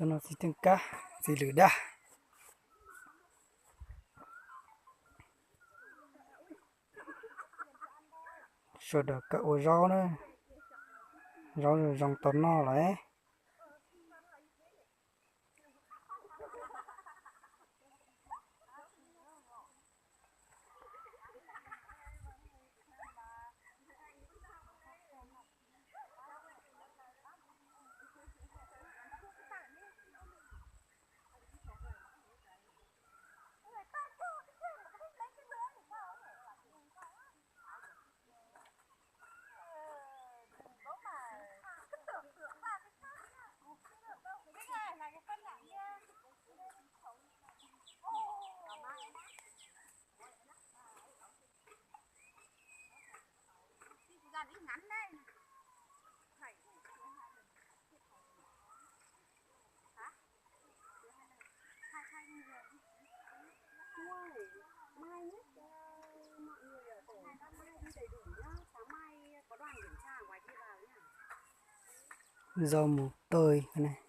cho nó xí tương cá xí lửa đá rồi được cả ổ rau nữa rau rồi rong tốn nó lại mai nhất mọi người ở tổ sáng mai đi đầy đủ nhá. Sáng mai có đoàn kiểm tra ở ngoài kia vào nhá. rau mù tơi cái này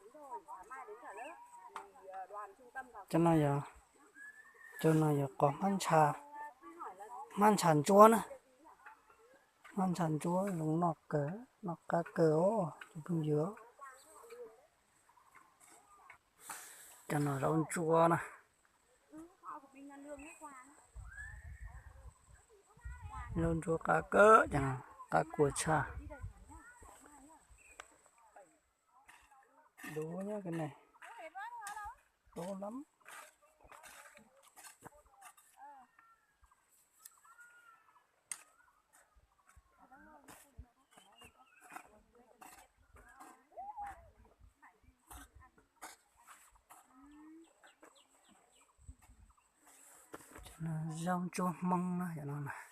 Đúng rồi, sáng mai đến cả lớp thì đoàn trung tâm vào cho nó giờ có man chàn chúa nữa man chàn chúa lúng nọc cá cỡ cũng dứa cho nó rau chua nè rau chua cá cỡ chẳng cá của cha đủ nhá cái này đủ lắm rau chua măng nữa cho nó này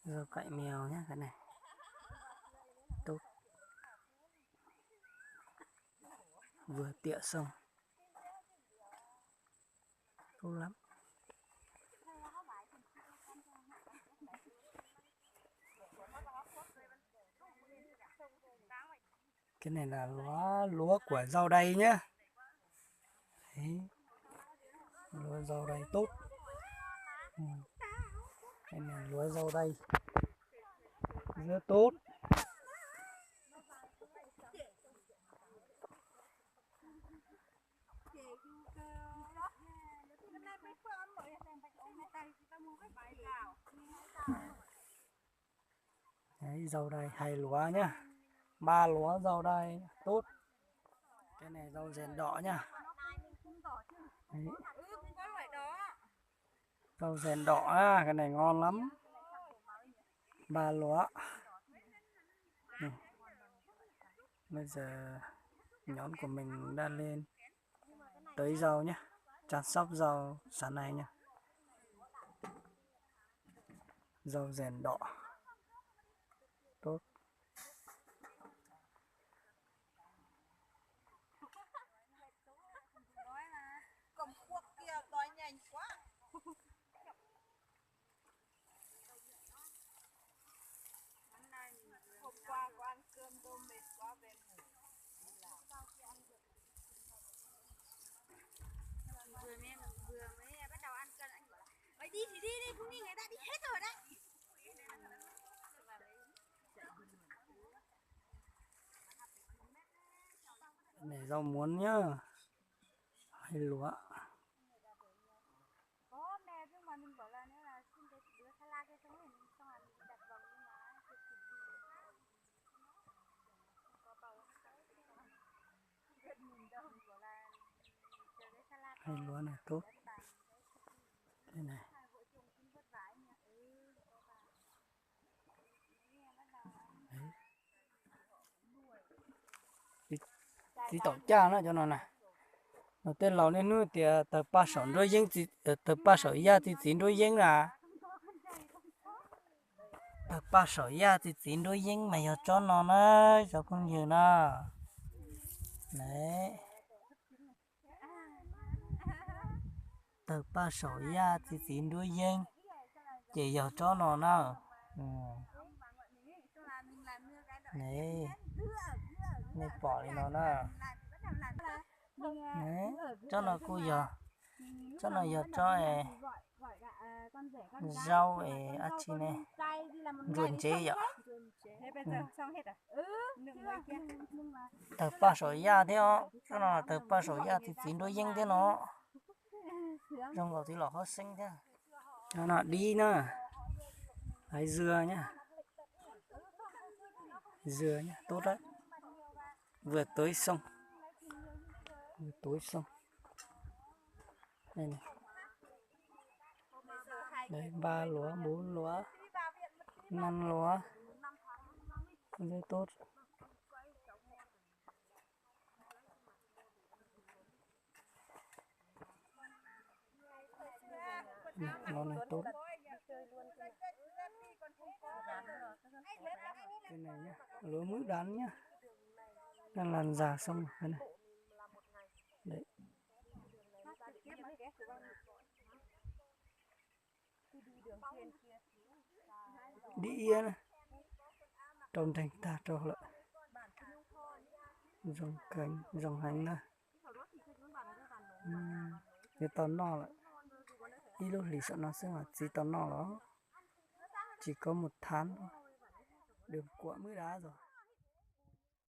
rau cải mèo nhé cái này tốt vừa tỉa xong tốt lắm cái này là lúa của rau đay nhá. Đấy. Lúa rau đay tốt cái này lúa rau đay rất tốt đấy rau đay 2 lúa nhá 3 lúa rau đay tốt cái này rau rèn đỏ nhá đấy. Rau rèn đỏ cái này ngon lắm 3 lúa bây giờ nhóm của mình đã lên tới rau nhé chăm sóc rau sáng nay nhé rau rèn đỏ tốt hôm qua có ăn cơm tôm mệt quá về ngủ. Vừa mới bắt đầu ăn cơm anh bảo là mày đi thì đi đi, không đi người ta đi hết rồi đấy. này rau muống nhá 2 lúa Có mẹ nhưng mà mình bảo là nếu là xin cái đứa salad cho xong rồi xong là mình đặt vòng nhưng mà thịt thịt gì có bầu nhìn đâu bảo là chờ cái salad 2 lúa này tốt đây này tí tổ cha nó cho nó này nó tên lão nên nuôi thì tờ ba sọn đôi giếng thì tờ ba sỏi ya thì chín đôi giếng là tờ ba sỏi ya thì chín đôi giếng mày giờ cho nó nữa cho con nhiều nó đấy tờ ba sỏi ya thì chín đôi giếng chỉ giờ cho nó nữa đấy này bỏ đi nó nè. Đấy, cho nó cô giờ cho nó giờ cho rau ăn chi này ruộng chế vậy. Thế bây giờ xong hết à? Từ ba số ya thế ó, cho nó từ ba số ya thì chỉ đôi dân thế nó, trong đó thì là họ sinh thế, cho nó đi nữa, hái dừa nhá, dừa nhá, tốt đấy, vừa tới sông, vừa tới sông, đây này, đấy 3 lúa, 4 lúa, 5 lúa, rất tốt. Nó này tốt. Cái này nhá, lúa mũi đán nhá, đang làm già xong cái này. Đấy. Đi này, trồng thành ta trồng lại, dòng cành, dòng hành này. Cái tao no lại, đi lúc thì sợ nó sẽ là chỉ tao no đó, chỉ có 1 tháng thôi, được quả mới đá rồi.